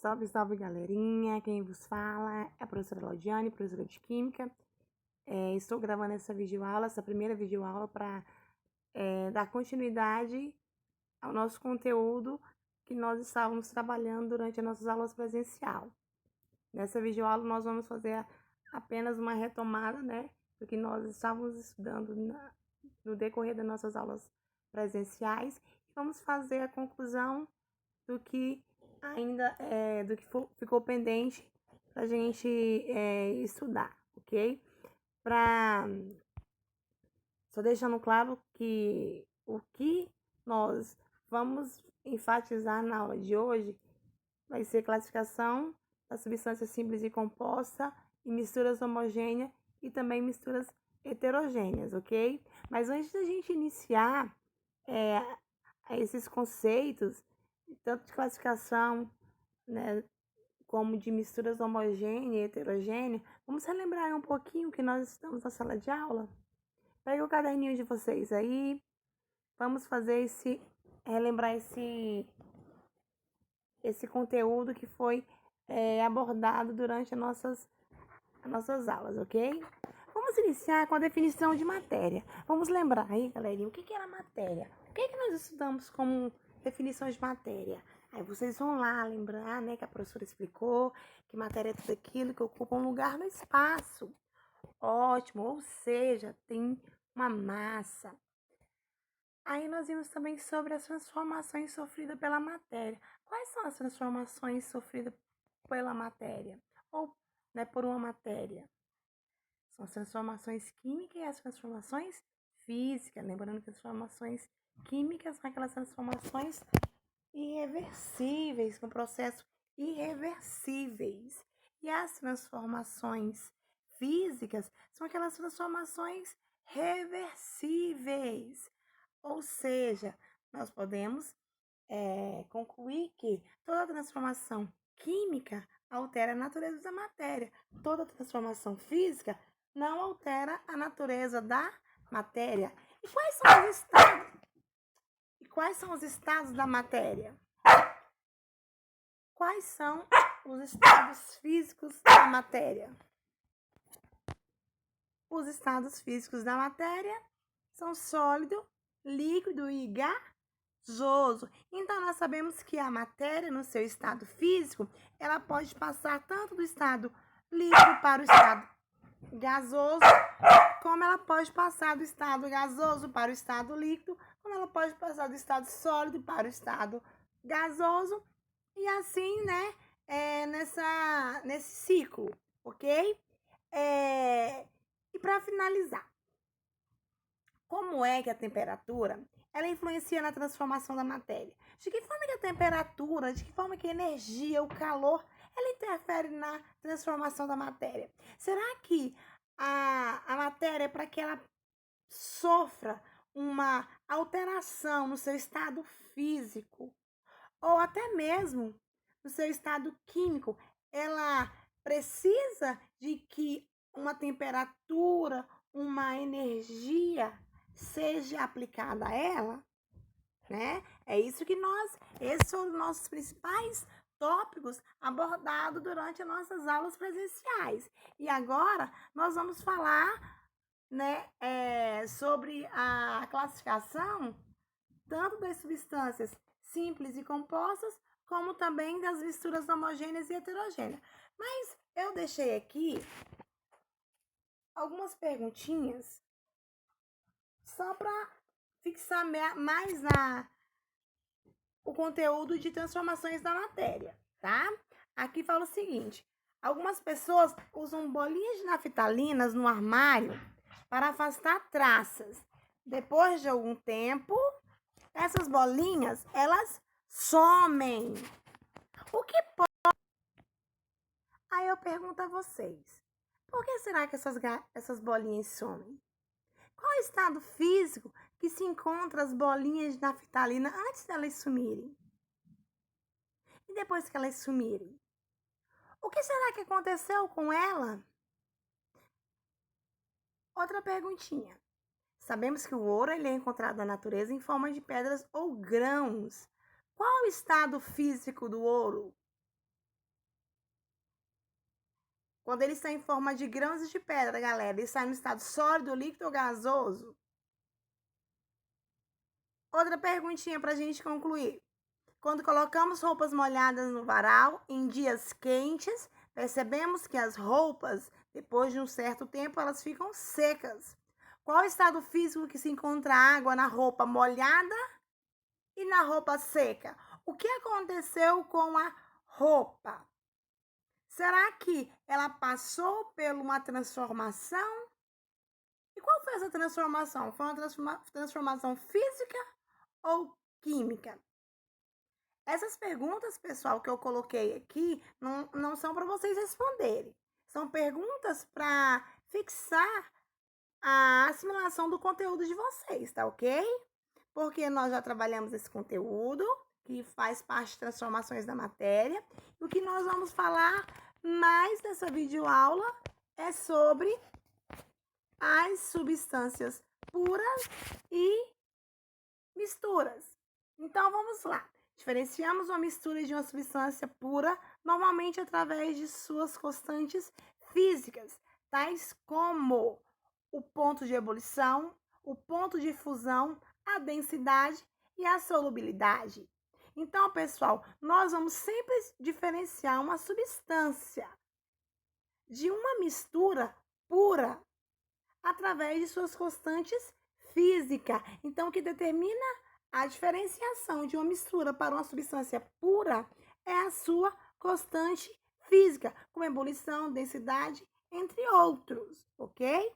Salve, salve, galerinha! Quem vos fala é a professora Laudiane, professora de Química. Estou gravando essa videoaula, essa primeira videoaula, para dar continuidade ao nosso conteúdo que nós estávamos trabalhando durante as nossas aulas presencial. Nessa videoaula nós vamos fazer apenas uma retomada, né, do que nós estávamos estudando no decorrer das nossas aulas presenciais, e vamos fazer a conclusão do que ficou pendente para a gente estudar, ok? Só deixando claro que o que nós vamos enfatizar na aula de hoje vai ser classificação da substância simples e composta, e misturas homogêneas e também misturas heterogêneas, ok? Mas antes da gente iniciar esses conceitos, tanto de classificação, né, como de misturas homogêneas e heterogêneas, vamos relembrar um pouquinho que nós estamos na sala de aula? Pega o caderninho de vocês aí, vamos fazer relembrar esse conteúdo que foi abordado durante as nossas aulas, ok? Vamos iniciar com a definição de matéria. Vamos lembrar aí, galerinha, o que era matéria? O que nós estudamos como definição de matéria? Aí vocês vão lá lembrar, né, que a professora explicou que matéria é tudo aquilo que ocupa um lugar no espaço. Ótimo, ou seja, tem uma massa. Aí nós vimos também sobre as transformações sofridas pela matéria. Quais são as transformações sofridas pela matéria? Ou, né, por uma matéria? São as transformações químicas e as transformações físicas. Lembrando que as transformações químicas são aquelas transformações irreversíveis, com processos irreversíveis. E as transformações físicas são aquelas transformações reversíveis. Ou seja, nós podemos concluir que toda transformação química altera a natureza da matéria. Toda transformação física não altera a natureza da matéria. E quais são os estados da matéria? Quais são os estados físicos da matéria? Os estados físicos da matéria são sólido, líquido e gasoso. Então, nós sabemos que a matéria, no seu estado físico, ela pode passar tanto do estado líquido para o estado gasoso, como ela pode passar do estado gasoso para o estado líquido, como ela pode passar do estado sólido para o estado gasoso, e assim, né, nesse ciclo, ok? E para finalizar, como é que a temperatura ela influencia na transformação da matéria? De que forma que a temperatura, de que forma que a energia, o calor, ela interfere na transformação da matéria? Será que a matéria, para que ela sofra uma alteração no seu estado físico, ou até mesmo no seu estado químico, ela precisa de que uma temperatura, uma energia seja aplicada a ela, né? Esses são os nossos principais tópicos abordados durante as nossas aulas presenciais. E agora nós vamos falar, né, sobre a classificação tanto das substâncias simples e compostas, como também das misturas homogêneas e heterogêneas. Mas eu deixei aqui algumas perguntinhas só para fixar mais o conteúdo de transformações da matéria, tá? Aqui fala o seguinte: algumas pessoas usam bolinhas de naftalinas no armário para afastar traças. Depois de algum tempo, essas bolinhas, elas somem. O que pode? Aí eu pergunto a vocês: por que será que essas bolinhas somem? Qual é o estado físico que se encontra as bolinhas de naftalina antes de elas sumirem? E depois que elas sumirem? O que será que aconteceu com ela? Outra perguntinha. Sabemos que o ouro ele é encontrado na natureza em forma de pedras ou grãos. Qual é o estado físico do ouro? Quando ele está em forma de grãos e de pedra, galera, ele está no estado sólido, líquido ou gasoso? Outra perguntinha para a gente concluir. Quando colocamos roupas molhadas no varal em dias quentes, percebemos que as roupas, depois de um certo tempo, elas ficam secas. Qual o estado físico que se encontra água na roupa molhada e na roupa seca? O que aconteceu com a roupa? Será que ela passou por uma transformação? E qual foi essa transformação? Foi uma transformação física ou química? Essas perguntas, pessoal, que eu coloquei aqui, não são para vocês responderem. São perguntas para fixar a assimilação do conteúdo de vocês, tá ok? Porque nós já trabalhamos esse conteúdo, que faz parte de transformações da matéria. E o que nós vamos falar mais nessa videoaula é sobre as substâncias puras e misturas. Então, vamos lá. Diferenciamos uma mistura de uma substância pura, normalmente através de suas constantes físicas, tais como o ponto de ebulição, o ponto de fusão, a densidade e a solubilidade. Então, pessoal, nós vamos sempre diferenciar uma substância de uma mistura pura através de suas constantes físicas. Então, o que determina a diferenciação de uma mistura para uma substância pura é a sua constante física, como ebulição, densidade, entre outros, ok?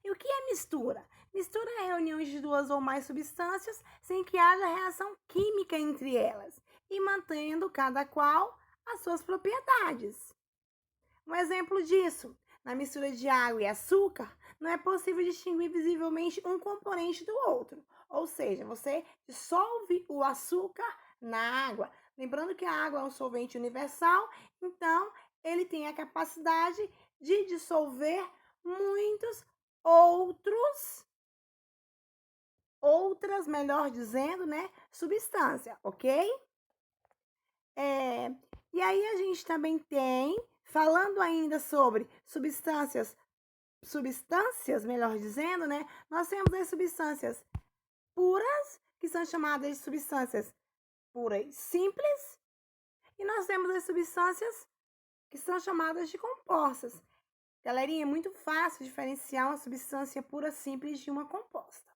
E o que é mistura? Mistura é a união de duas ou mais substâncias sem que haja reação química entre elas e mantendo cada qual as suas propriedades. Um exemplo disso, na mistura de água e açúcar, não é possível distinguir visivelmente um componente do outro. Ou seja, você dissolve o açúcar na água. Lembrando que a água é um solvente universal, então ele tem a capacidade de dissolver muitos outras, melhor dizendo, né, substância, ok? E aí a gente também tem, falando ainda sobre substâncias, melhor dizendo, né, nós temos as substâncias puras, que são chamadas de substâncias puras simples, e nós temos as substâncias que são chamadas de compostas. Galerinha, é muito fácil diferenciar uma substância pura simples de uma composta.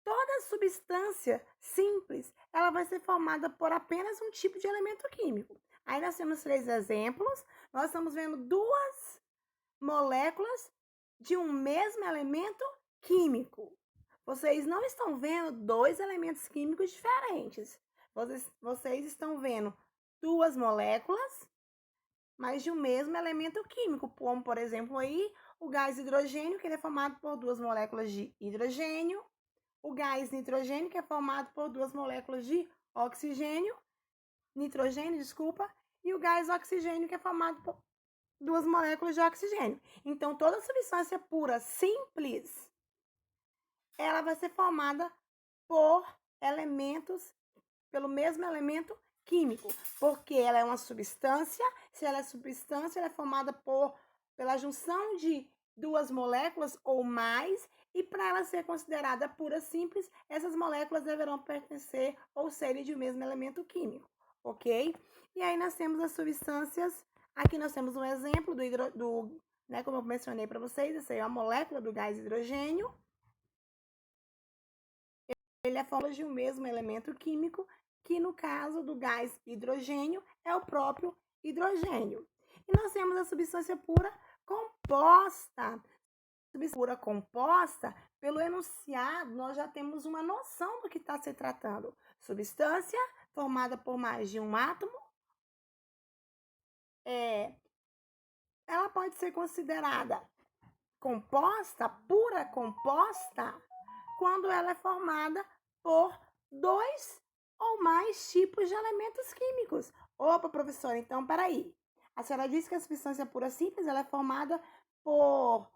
Toda substância simples, ela vai ser formada por apenas um tipo de elemento químico. Aí nós temos 3 exemplos. Nós estamos vendo 2 moléculas de um mesmo elemento químico. Vocês não estão vendo 2 elementos químicos diferentes. Vocês estão vendo 2 moléculas, mas de um mesmo elemento químico, como, por exemplo, aí o gás hidrogênio, que ele é formado por 2 moléculas de hidrogênio, o gás nitrogênio, que é formado por 2 moléculas de nitrogênio, e o gás oxigênio, que é formado por 2 moléculas de oxigênio. Então, toda substância pura simples, ela vai ser formada pelo mesmo elemento químico, porque ela é uma substância. Se ela é substância, ela é formada pela junção de 2 moléculas ou mais, e para ela ser considerada pura simples, essas moléculas deverão pertencer ou serem de um mesmo elemento químico, ok? E aí nós temos as substâncias, aqui nós temos um exemplo né, como eu mencionei para vocês, essa aí é a molécula do gás hidrogênio. Ele é formado de um mesmo elemento químico, que no caso do gás hidrogênio é o próprio hidrogênio. E nós temos a substância pura composta. Substância pura composta, pelo enunciado, nós já temos uma noção do que está se tratando. Substância formada por mais de um átomo, ela pode ser considerada composta, pura composta, quando ela é formada por 2 ou mais tipos de elementos químicos. Opa, professora, então, peraí. A senhora disse que a substância pura simples ela é formada por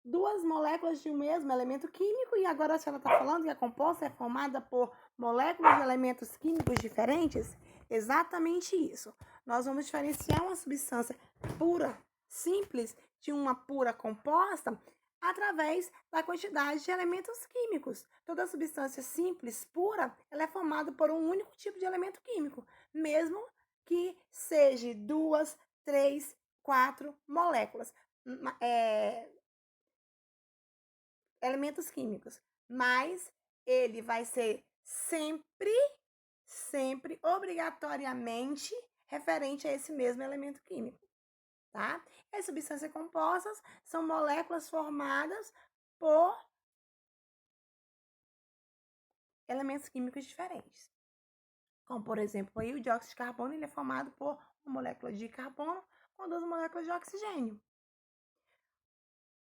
2 moléculas de um mesmo elemento químico, e agora a senhora está falando que a composta é formada por moléculas de elementos químicos diferentes? Exatamente isso. nós vamos diferenciar uma substância pura, simples, de uma pura composta através da quantidade de elementos químicos. Toda substância simples, pura, ela é formada por um único tipo de elemento químico, mesmo que seja 2, 3, 4 moléculas, elementos químicos. Mas ele vai ser sempre, obrigatoriamente referente a esse mesmo elemento químico, tá? As substâncias compostas são moléculas formadas por elementos químicos diferentes. Como, por exemplo, aí o dióxido de carbono ele é formado por uma molécula de carbono com 2 moléculas de oxigênio.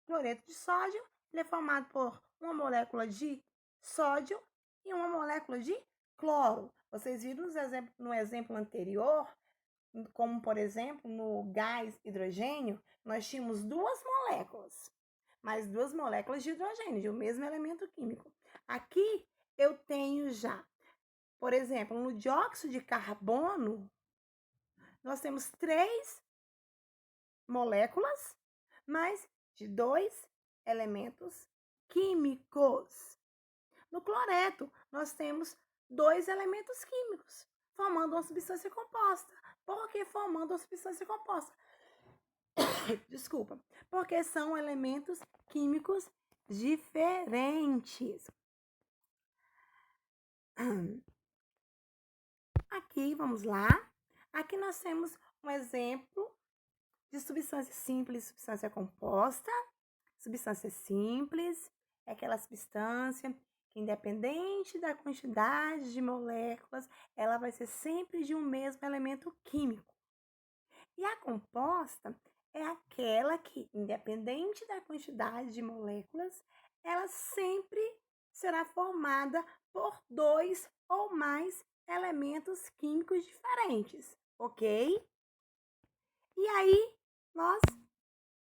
O cloreto de sódio ele é formado por uma molécula de sódio e uma molécula de cloro. Vocês viram no exemplo anterior, como, por exemplo, no gás hidrogênio, nós tínhamos 2 moléculas, mais 2 moléculas de hidrogênio, de um mesmo elemento químico. Aqui eu tenho já, por exemplo, no dióxido de carbono, nós temos 3 moléculas, mais de 2 elementos químicos. No cloreto, nós temos 2 elementos químicos, formando uma substância composta. Por que formando uma substância composta? Desculpa. Porque são elementos químicos diferentes. Aqui, vamos lá. Aqui nós temos um exemplo de substância simples e substância composta. Substância simples é aquela substância que, independente da quantidade de moléculas, ela vai ser sempre de um mesmo elemento químico. E a composta é aquela que, independente da quantidade de moléculas, ela sempre será formada por 2 ou mais elementos químicos diferentes, ok? E aí, nós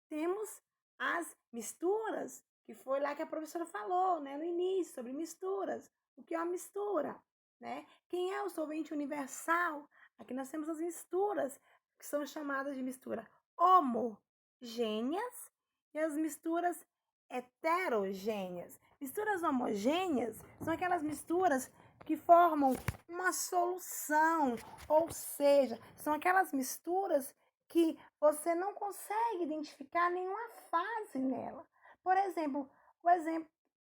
temos as misturas, que foi lá que a professora falou, né, no início, sobre misturas. O que é uma mistura, né? Quem é o solvente universal? Aqui nós temos as misturas, que são chamadas de mistura homogêneas e as misturas heterogêneas. Misturas homogêneas são aquelas misturas que formam uma solução, ou seja, são aquelas misturas que você não consegue identificar nenhuma fase nela. Por exemplo,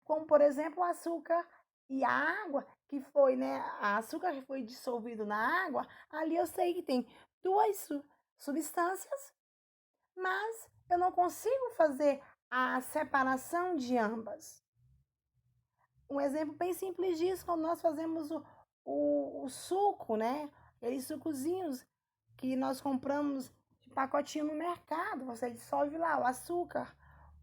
como por exemplo o açúcar e a água, que foi, né, a açúcar que foi dissolvido na água, ali eu sei que tem 2 substâncias, mas eu não consigo fazer a separação de ambas. Um exemplo bem simples disso, quando nós fazemos o suco, né? Aqueles sucozinhos que nós compramos de pacotinho no mercado. Você dissolve lá o açúcar,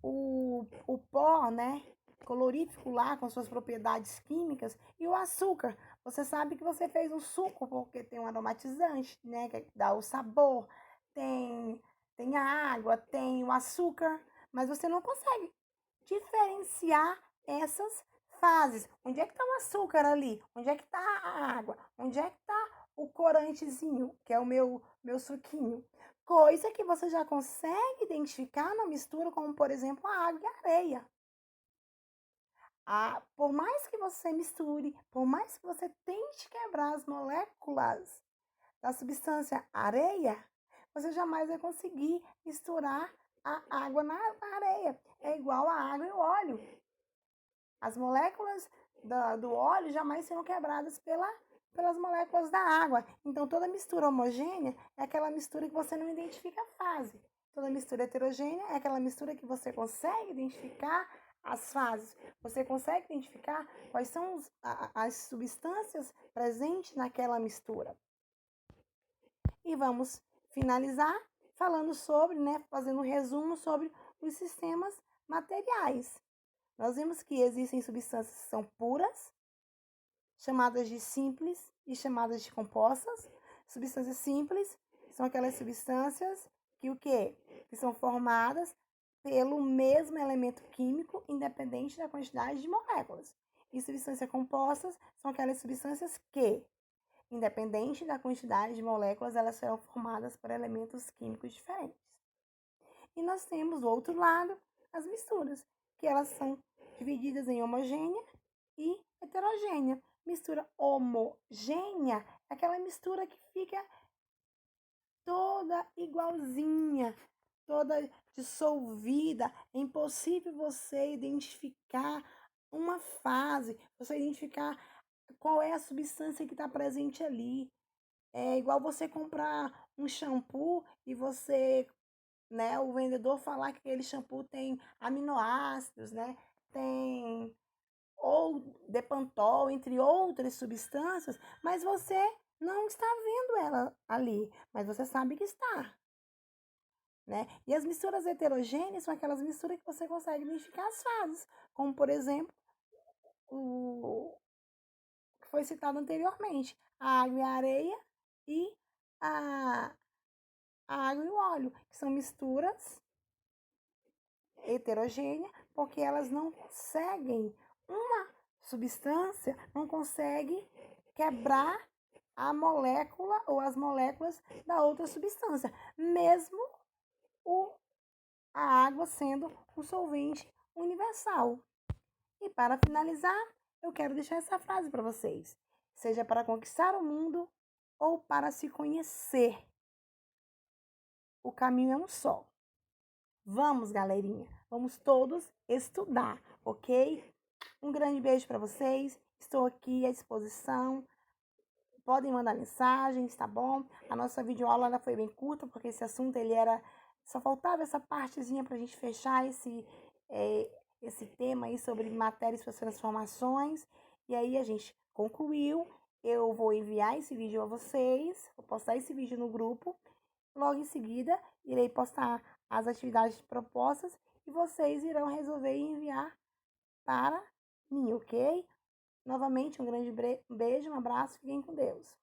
o pó, né? Colorífico lá com suas propriedades químicas e o açúcar. Você sabe que você fez um suco porque tem um aromatizante, né? Que dá o sabor, tem a água, tem o açúcar, mas você não consegue diferenciar essas fases. Onde é que está o açúcar ali? Onde é que está a água? Onde é que está o corantezinho, que é o meu suquinho? Coisa que você já consegue identificar na mistura, como por exemplo a água e a areia. Por mais que você misture, por mais que você tente quebrar as moléculas da substância areia, você jamais vai conseguir misturar a água na areia. É igual a água e o óleo. As moléculas do óleo jamais serão quebradas pelas moléculas da água. Então, toda mistura homogênea é aquela mistura que você não identifica a fase. Toda mistura heterogênea é aquela mistura que você consegue identificar as fases. Você consegue identificar quais são as substâncias presentes naquela mistura. E vamos finalizar falando sobre, né, fazendo um resumo sobre os sistemas materiais. Nós vimos que existem substâncias que são puras, chamadas de simples e chamadas de compostas. Substâncias simples são aquelas substâncias que o quê? Que são formadas pelo mesmo elemento químico, independente da quantidade de moléculas. E substâncias compostas são aquelas substâncias que Independente da quantidade de moléculas, elas serão formadas por elementos químicos diferentes. E nós temos, do outro lado, as misturas, que elas são divididas em homogênea e heterogênea. Mistura homogênea é aquela mistura que fica toda igualzinha, toda dissolvida. É impossível você identificar uma fase, você identificar qual é a substância que está presente ali. É igual você comprar um shampoo e você, né, o vendedor falar que aquele shampoo tem aminoácidos, né, tem ou Depantol, entre outras substâncias, mas você não está vendo ela ali, mas você sabe que está, né? E as misturas heterogêneas são aquelas misturas que você consegue identificar as fases, como por exemplo, o que foi citado anteriormente, a água e a areia e a, a água e o óleo, que são misturas heterogêneas, porque elas não conseguem, uma substância não consegue quebrar a molécula ou as moléculas da outra substância, mesmo a água sendo um solvente universal. E para finalizar, eu quero deixar essa frase para vocês: seja para conquistar o mundo ou para se conhecer, o caminho é um só. Vamos, galerinha, vamos todos estudar, ok? Um grande beijo para vocês. Estou aqui à disposição. Podem mandar mensagens, tá bom? A nossa videoaula ela foi bem curta, porque esse assunto ele era... Só faltava essa partezinha para a gente fechar esse tema aí sobre matéria e suas transformações. E aí a gente concluiu. Eu vou enviar esse vídeo a vocês. Vou postar esse vídeo no grupo. Logo em seguida, irei postar as atividades propostas e vocês irão resolver enviar para mim, ok? Novamente, um grande beijo, um abraço, fiquem com Deus.